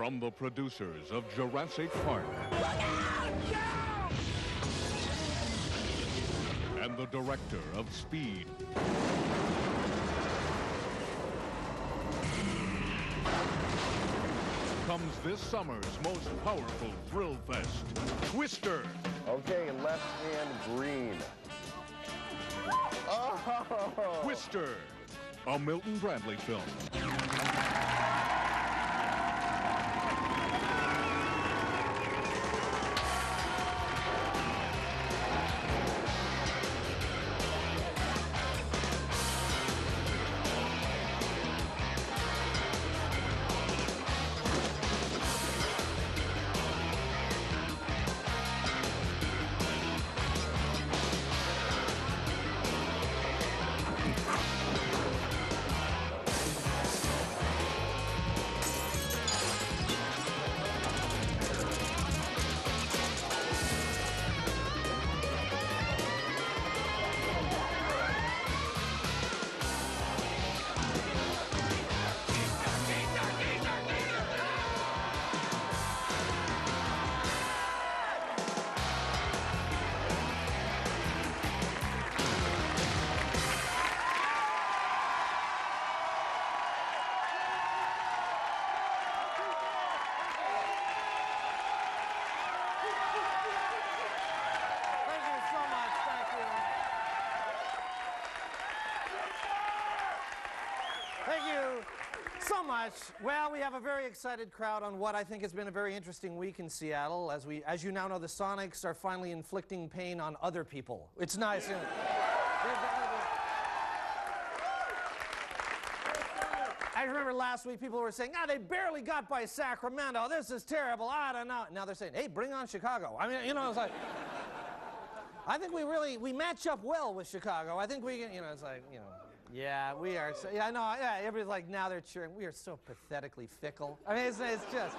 From the producers of Jurassic Park. And the director of Speed. Comes this summer's most powerful thrill fest, Twister. Okay, left hand green. Oh! Twister, a Milton Bradley film. Thank you so much. Well, we have a very excited crowd on what I think has been a very interesting week in Seattle. As you now know, the Sonics are finally inflicting pain on other people. It's nice. I remember last week people were saying, they barely got by Sacramento. This is terrible. I don't know. Now they're saying, hey, bring on Chicago. I mean, you know, it's like, I think we match up well with Chicago. I think we can, you know, it's like, you know. Yeah, we are. So, yeah, I know. Yeah, everybody's like, now they're cheering. We are so pathetically fickle. I mean, it's just,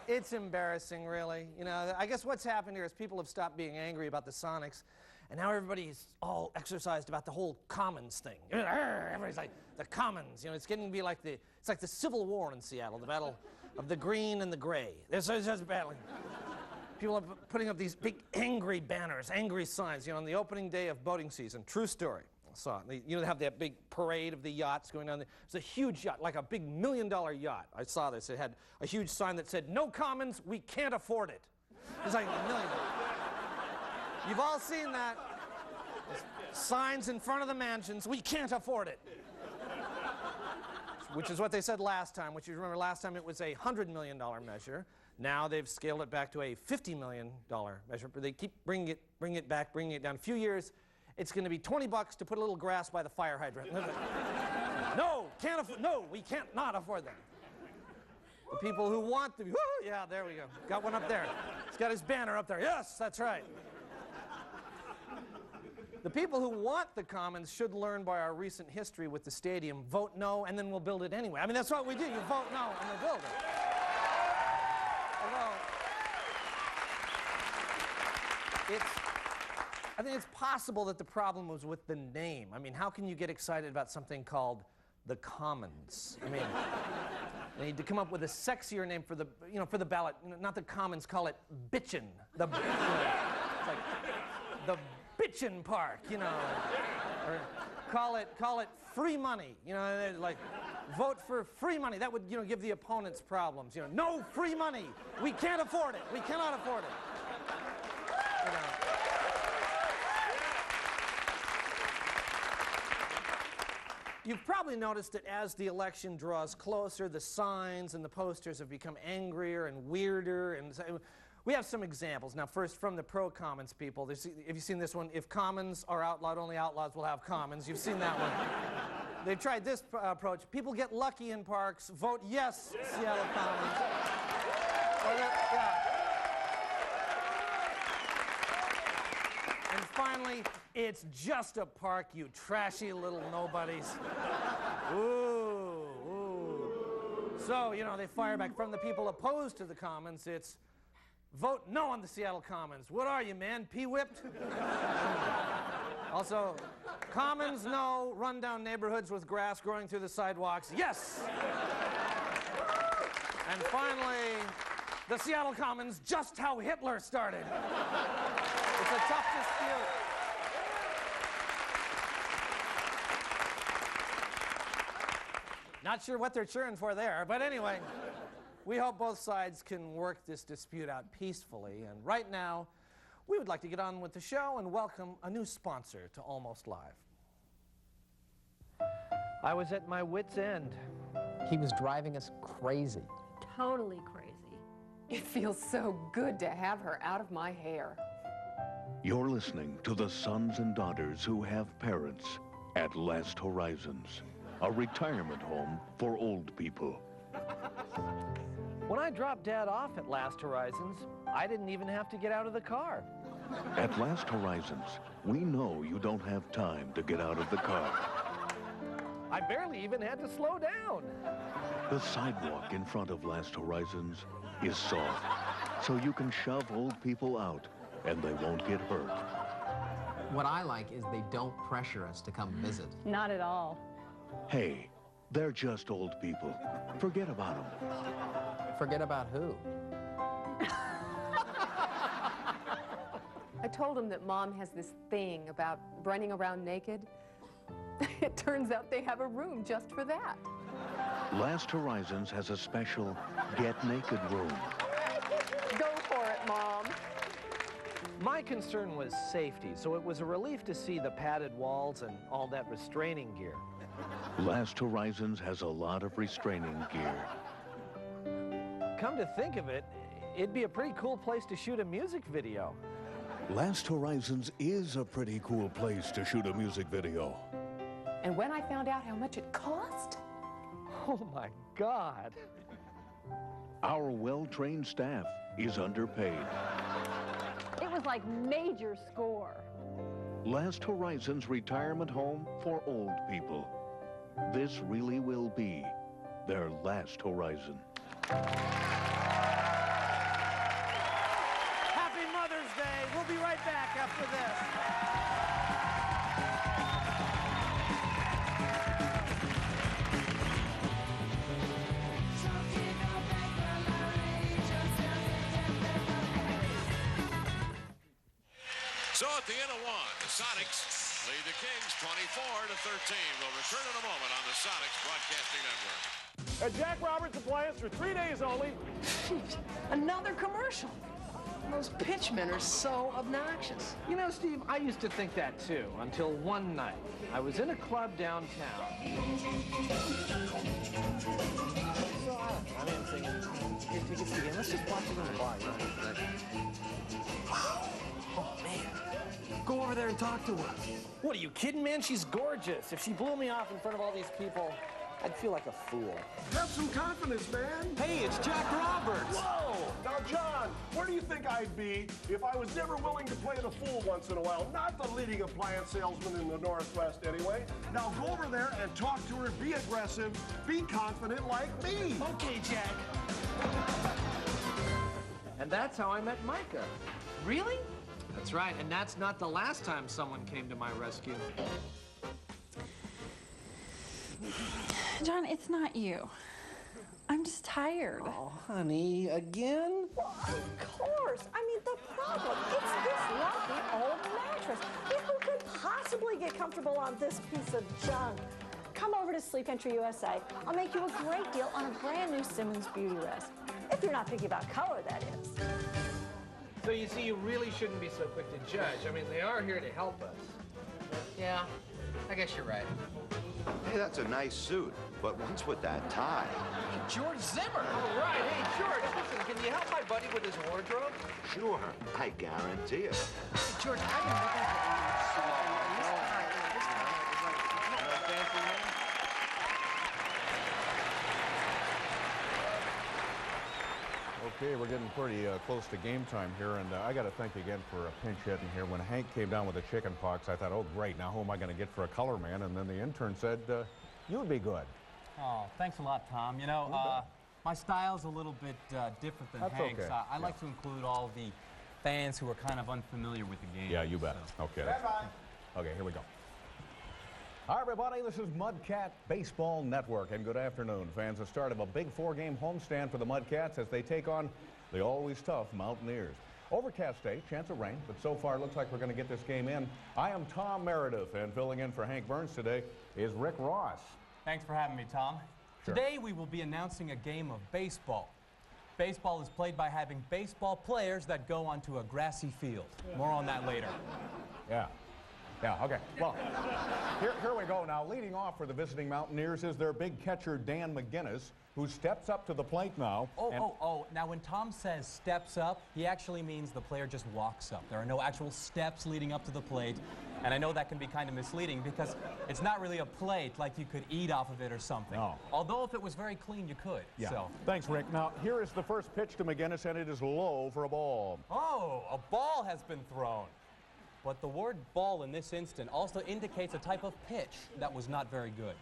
it's embarrassing, really. You know, I guess what's happened here is people have stopped being angry about the Sonics, and now everybody's all exercised about the whole Commons thing. Everybody's like, the Commons. You know, it's getting to be like it's like the Civil War in Seattle, the battle of the green and the gray. There's just battling. People are putting up these big angry banners, angry signs. You know, on the opening day of boating season. True story. Saw it. You know, they have that big parade of the yachts going on there. It's a huge yacht, like a big $1 million yacht. I saw this. It had a huge sign that said, "No Commons, we can't afford it." It's like $1 million. You've all seen that. Signs in front of the mansions, "We can't afford it." Which is what they said last time, which you remember last time it was a $100 million measure. Now they've scaled it back to a $50 million measure. But they keep bringing it back, bringing it down. A few years, it's going to be $20 to put a little grass by the fire hydrant. No, we can't not afford that. The people who want to, yeah, there we go. Got one up there. He's got his banner up there. Yes, that's right. The people who want the Commons should learn by our recent history with the stadium. Vote no, and then we'll build it anyway. I mean, that's what we do. You vote no, and we'll build it. Although, I think it's possible that the problem was with the name. I mean, how can you get excited about something called the Commons? I mean, they need to come up with a sexier name for the, you know, for the ballot. You know, not the Commons, call it Bitchin. It's like the Bitchin Park, you know, or call it free money. You know, like vote for free money. That would, you know, give the opponents problems. You know, no free money. We can't afford it. We cannot afford it. You know. You've probably noticed that as the election draws closer, the signs and the posters have become angrier and weirder. And we have some examples. Now, first, from the pro-Commons people. Have you seen this one? If Commons are outlawed, only outlaws will have Commons. You've seen that one. They've tried this approach. People get lucky in parks. Vote yes, Seattle Commons. And finally, it's just a park, you trashy little nobodies. Ooh. So, you know, they fire back from the people opposed to the Commons. It's vote no on the Seattle Commons. What are you, man? Pee-whipped? Also, Commons no, rundown neighborhoods with grass growing through the sidewalks. Yes! And finally, the Seattle Commons, just how Hitler started. It's a tough dispute. Not sure what they're cheering for there, but anyway, we hope both sides can work this dispute out peacefully. And right now, we would like to get on with the show and welcome a new sponsor to Almost Live. I was at my wit's end. He was driving us crazy. Totally crazy. It feels so good to have her out of my hair. You're listening to the sons and daughters who have parents at Last Horizons, a retirement home for old people. When I dropped Dad off at Last Horizons, I didn't even have to get out of the car. At Last Horizons, we know you don't have time to get out of the car. I barely even had to slow down. The sidewalk in front of Last Horizons is soft, so you can shove old people out and they won't get hurt. What I like is they don't pressure us to come visit. Not at all. Hey, they're just old people. Forget about them. Forget about who? I told him that Mom has this thing about running around naked. It turns out they have a room just for that. Last Horizons has a special Get Naked room. Go for it, Mom. My concern was safety, so it was a relief to see the padded walls and all that restraining gear. Last Horizons has a lot of restraining gear. Come to think of it, it'd be a pretty cool place to shoot a music video. Last Horizons is a pretty cool place to shoot a music video. And when I found out how much it cost, Oh my God. Our well-trained staff is underpaid. It was like major score. Last Horizons retirement home for old people. This really will be their last horizon. Happy Mother's Day. We'll be right back after this. So at the end of one, the Sonics lead the Kings 24-13. We'll return in a moment on the Sonics Broadcasting Network. At Jack Roberts Appliance for 3 days only. Another commercial. Those pitchmen are so obnoxious. You know, Steve, I used to think that too, until one night. I was in a club downtown. So I mean, thinking, hey, tickets to the game. Let's just watch it on the bar. Wow. Oh, man. Go over there and talk to her. What, are you kidding, man? She's gorgeous. If she blew me off in front of all these people, I'd feel like a fool. Have some confidence, man. Hey, it's Jack Roberts. Whoa! Now, John, where do you think I'd be if I was never willing to play the fool once in a while? Not the leading appliance salesman in the Northwest, anyway. Now, go over there and talk to her. Be aggressive. Be confident like me. Okay, Jack. And that's how I met Micah. Really? That's right, and that's not the last time someone came to my rescue. John, it's not you. I'm just tired. Oh, honey, again? Well, of course. I mean, the problem, it's this lumpy old mattress. I mean, who could possibly get comfortable on this piece of junk? Come over to Sleep Country USA. I'll make you a great deal on a brand new Simmons Beauty Rest. If you're not thinking about color, that is. So you see, you really shouldn't be so quick to judge. I mean, they are here to help us. Yeah, I guess you're right. Hey, that's a nice suit, but what's with that tie? Hey, George Zimmer! All right, hey, George, listen, can you help my buddy with his wardrobe? Sure, I guarantee it. Hey, George, I've been looking for Okay, we're getting pretty close to game time here, and I got to thank you again for a pinch hitting here. When Hank came down with the chicken pox, I thought, oh, great, now who am I going to get for a color man? And then the intern said, you'd be good. Oh, thanks a lot, Tom. You know, my style's a little bit different than That's Hank's. okay. I like to include all the fans who are kind of unfamiliar with the game. Yeah, you bet. So. Okay. Okay, here we go. Hi, everybody. This is Mudcat Baseball Network, and good afternoon, fans. The start of a big 4-game homestand for the Mudcats as they take on the always tough Mountaineers. Overcast day, chance of rain, but so far it looks like we're going to get this game in. I am Tom Meredith, and filling in for Hank Burns today is Rick Ross. Thanks for having me, Tom. Sure. Today we will be announcing a game of baseball. Baseball is played by having baseball players that go onto a grassy field. More on that later. Yeah, okay. Well, here we go now. Leading off for the visiting Mountaineers is their big catcher, Dan McGinnis, who steps up to the plate now. Now when Tom says steps up, he actually means the player just walks up. There are no actual steps leading up to the plate. And I know that can be kind of misleading because it's not really a plate like you could eat off of it or something. No. Although if it was very clean, you could. Yeah. So. Thanks, Rick. Now, here is the first pitch to McGinnis, and it is low for a ball. Oh, a ball has been thrown. But the word ball in this instant also indicates a type of pitch that was not very good.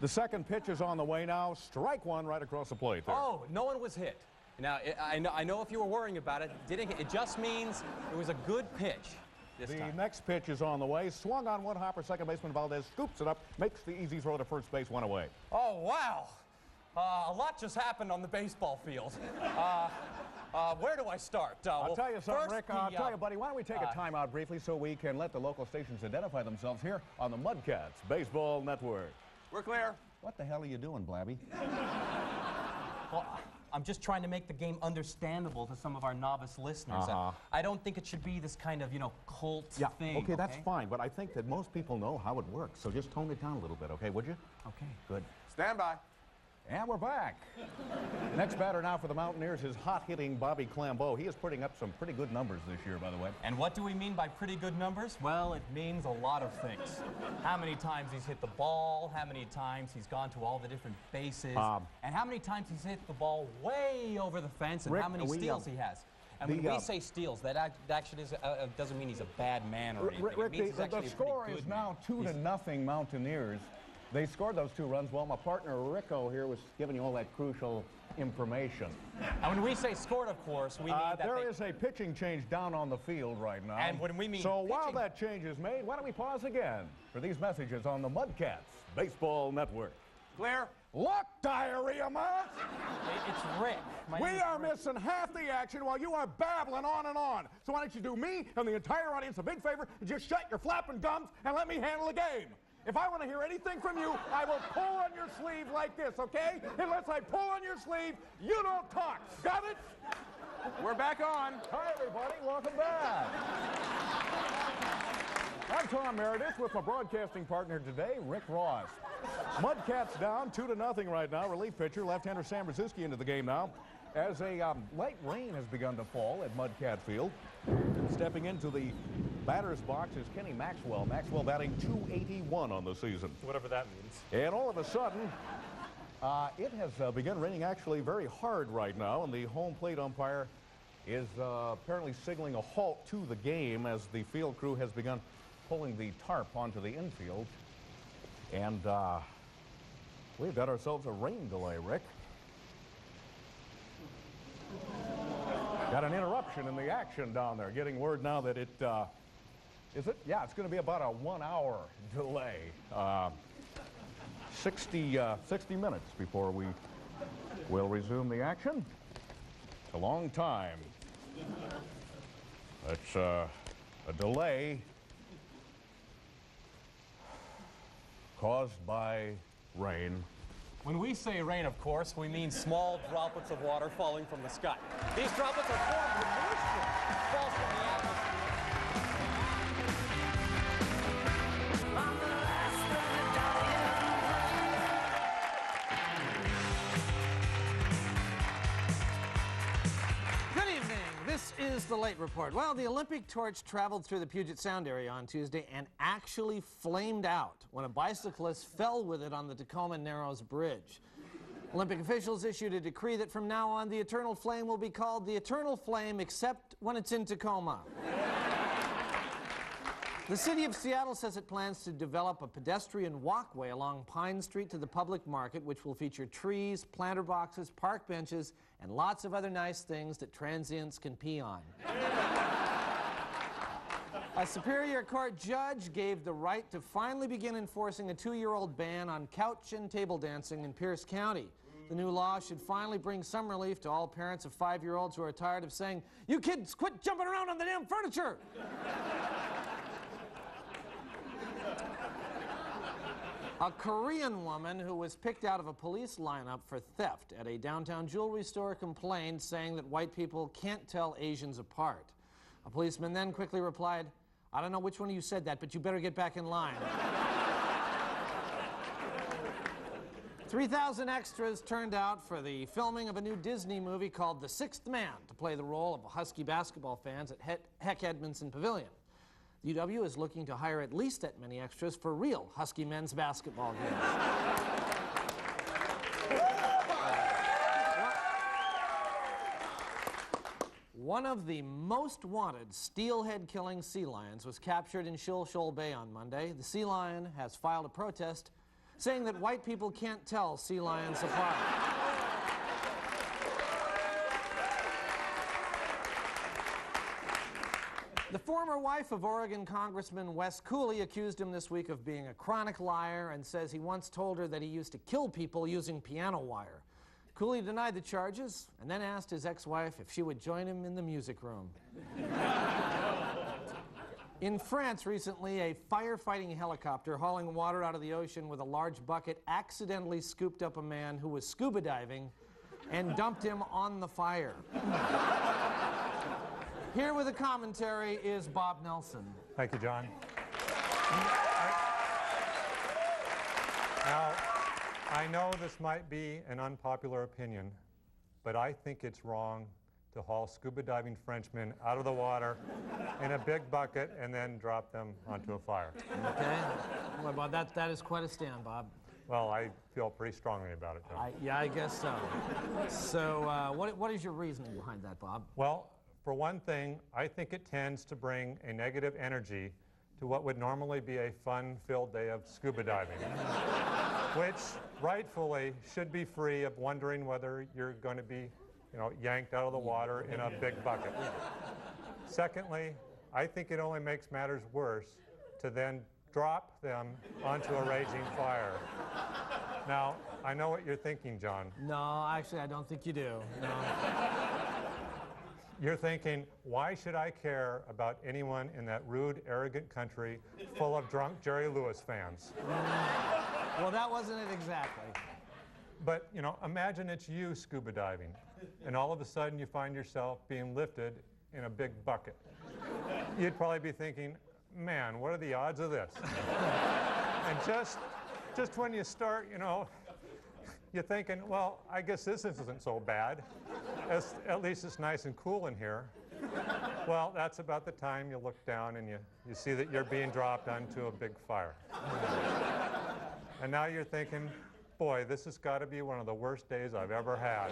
The second pitch is on the way now. Strike one right across the plate there. Oh, no one was hit. Now, I know if you were worrying about it, it just means it was a good pitch this time. The next pitch is on the way. Swung on one hopper. Second baseman Valdez scoops it up, makes the easy throw to first base, one away. Oh, wow. A lot just happened on the baseball field. Where do I start? I'll tell you something, first Rick. I'll tell you, buddy, why don't we take a timeout briefly so we can let the local stations identify themselves here on the Mudcats Baseball Network. We're clear. What the hell are you doing, Blabby? Well, I'm just trying to make the game understandable to some of our novice listeners. I don't think it should be this kind of, cult thing. Okay, that's fine, but I think that most people know how it works, so just tone it down a little bit, okay, would you? Okay. Good. Stand by. And we're back. Next batter now for the Mountaineers is hot-hitting Bobby Clambeau. He is putting up some pretty good numbers this year, by the way. And what do we mean by pretty good numbers? Well, it means a lot of things. How many times he's hit the ball, how many times he's gone to all the different bases, and how many times he's hit the ball way over the fence, and Rick, how many steals he has. And when we say steals, that actually doesn't mean he's a bad man or anything. Rick, the score is now 2-0 Mountaineers. They scored those 2 runs while my partner Rico here was giving you all that crucial information. And when we say scored, of course, we mean that there is a pitching change down on the field right now. And when we mean so while that change is made, why don't we pause again for these messages on the Mudcats Baseball Network. Clear. Look, diarrhea mouth! It's Rick. We are missing half the action while you are babbling on and on. So why don't you do me and the entire audience a big favor and just shut your flapping gums and let me handle the game. If I want to hear anything from you, I will pull on your sleeve like this, okay? Unless I pull on your sleeve, you don't talk. Got it? We're back on. Hi, everybody. Welcome back. I'm Tom Meredith with my broadcasting partner today, Rick Ross. Mudcats down 2-0 right now. Relief pitcher, left-hander Sam Brzezinski into the game now. As a light rain has begun to fall at Mudcat Field. Stepping into the batter's box is Kenny Maxwell. Maxwell batting .281 on the season. Whatever that means. And all of a sudden, it has begun raining actually very hard right now, and the home plate umpire is apparently signaling a halt to the game as the field crew has begun pulling the tarp onto the infield. And we've got ourselves a rain delay, Rick. Got an interruption in the action down there. Getting word now that it, is it? Yeah, it's going to be about a 1-hour delay. 60 minutes before we will resume the action. It's a long time. It's a delay caused by rain. When we say rain, of course, we mean small droplets of water falling from the sky. These droplets are formed when moisture falls from the atmosphere. Good evening. This is the Late Report. Well, the Olympic torch traveled through the Puget Sound area on Tuesday and actually flamed out when a bicyclist fell with it on the Tacoma Narrows Bridge. Olympic officials issued a decree that from now on the Eternal Flame will be called the Eternal Flame except when it's in Tacoma. The city of Seattle says it plans to develop a pedestrian walkway along Pine Street to the public market, which will feature trees, planter boxes, park benches, and lots of other nice things that transients can pee on. A Superior Court judge gave the right to finally begin enforcing a 2-year-old ban on couch and table dancing in Pierce County. The new law should finally bring some relief to all parents of 5-year-olds who are tired of saying, "You kids, quit jumping around on the damn furniture!" A Korean woman who was picked out of a police lineup for theft at a downtown jewelry store complained, saying that white people can't tell Asians apart. A policeman then quickly replied, "I don't know which one of you said that, but you better get back in line." 3,000 extras turned out for the filming of a new Disney movie called The Sixth Man to play the role of Husky basketball fans at Heck Edmondson Pavilion. The UW is looking to hire at least that many extras for real Husky men's basketball games. One of the most wanted steelhead-killing sea lions was captured in Shoal Bay on Monday. The sea lion has filed a protest saying that white people can't tell sea lions apart. The former wife of Oregon Congressman Wes Cooley accused him this week of being a chronic liar and says he once told her that he used to kill people using piano wire. Cooley denied the charges and then asked his ex-wife if she would join him in the music room. In France recently, a firefighting helicopter hauling water out of the ocean with a large bucket accidentally scooped up a man who was scuba diving and dumped him on the fire. Here with a commentary is Bob Nelson. Thank you, John. Now, I know this might be an unpopular opinion, but I think it's wrong to haul scuba diving Frenchmen out of the water in a big bucket and then drop them onto a fire. Okay. Well, Bob, that is quite a stand, Bob. Well, I feel pretty strongly about it, John. Yeah, I guess so. So, what is your reasoning behind that, Bob? Well, for one thing, I think it tends to bring a negative energy to what would normally be a fun-filled day of scuba diving, which rightfully should be free of wondering whether you're going to be, yanked out of the water in a big bucket. Secondly, I think it only makes matters worse to then drop them onto a raging fire. Now, I know what you're thinking, John. No, actually, I don't think you do. No. You're thinking, why should I care about anyone in that rude, arrogant country full of drunk Jerry Lewis fans? Well, that wasn't it exactly. But, imagine it's you scuba diving, and all of a sudden you find yourself being lifted in a big bucket. You'd probably be thinking, man, what are the odds of this? And just when you start, you're thinking, well, I guess this isn't so bad. At least it's nice and cool in here. Well, that's about the time you look down and you see that you're being dropped onto a big fire. And now you're thinking, boy, this has got to be one of the worst days I've ever had.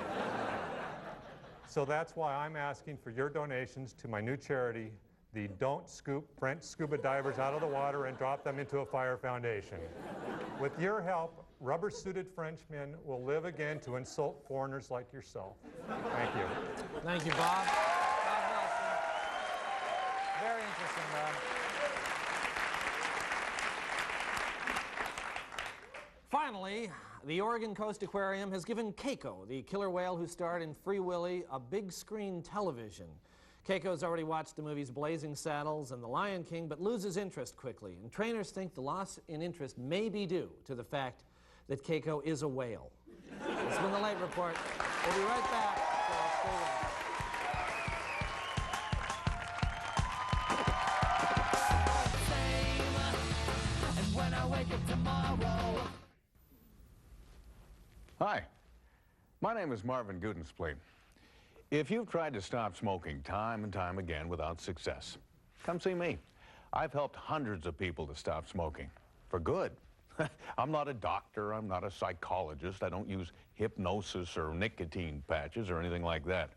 So that's why I'm asking for your donations to my new charity, the Don't Scoop French Scuba Divers Out of the Water and Drop Them into a Fire Foundation. With your help, rubber-suited Frenchmen will live again to insult foreigners like yourself. Thank you. Thank you, Bob. Bob Nelson. Very interesting, Bob. Finally, the Oregon Coast Aquarium has given Keiko, the killer whale who starred in Free Willy, a big screen television. Keiko's already watched the movies Blazing Saddles and The Lion King, but loses interest quickly. And trainers think the loss in interest may be due to the fact that Keiko is a whale. It's been the Late Report. We'll be right back. So stay with us. Hi, my name is Marvin Gudenspleen. If you've tried to stop smoking time and time again without success, come see me. I've helped hundreds of people to stop smoking for good. I'm not a doctor, I'm not a psychologist, I don't use hypnosis or nicotine patches or anything like that.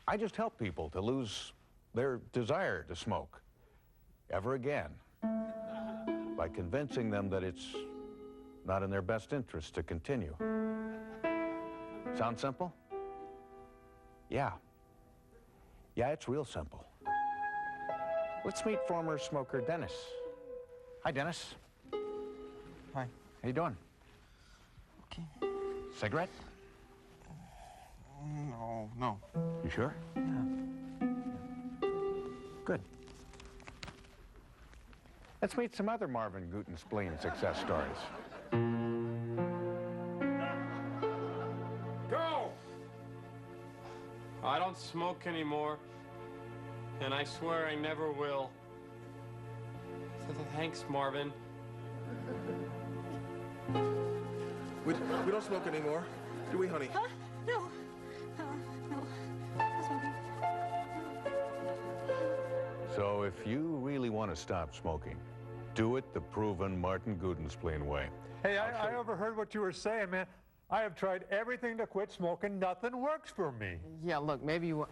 I just help people to lose their desire to smoke ever again by convincing them that it's not in their best interest to continue. Sound simple? Yeah. Yeah, it's real simple. Let's meet former smoker Dennis. Hi, Dennis. Hi. How you doing? Okay. Cigarette? No. You sure? Yeah. Good. Let's meet some other Marvin Gutenspleen success stories. Go! I don't smoke anymore, and I swear I never will. Thanks, Marvin. We don't smoke anymore, do we, honey? Huh? No. No. Not smoking. So if you really want to stop smoking, do it the proven Martin Gutenspleen way. Hey, I overheard what you were saying, man. I have tried everything to quit smoking. Nothing works for me. Yeah, look, maybe you...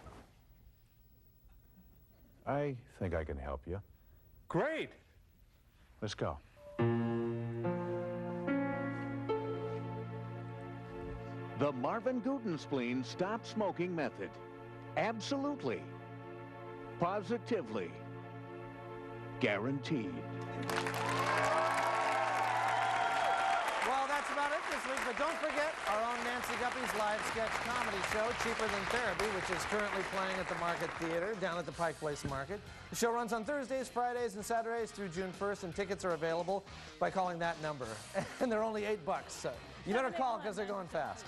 I think I can help you. Great. Let's go. The Marvin Gutenspleen Stop Smoking Method. Absolutely. Positively. Guaranteed. Well, that's about it this week, but don't forget our own Nancy Guppy's live sketch comedy show, Cheaper Than Therapy, which is currently playing at the Market Theater down at the Pike Place Market. The show runs on Thursdays, Fridays, and Saturdays through June 1st, and tickets are available by calling that number. And they're only $8, so you better call because they're going fast.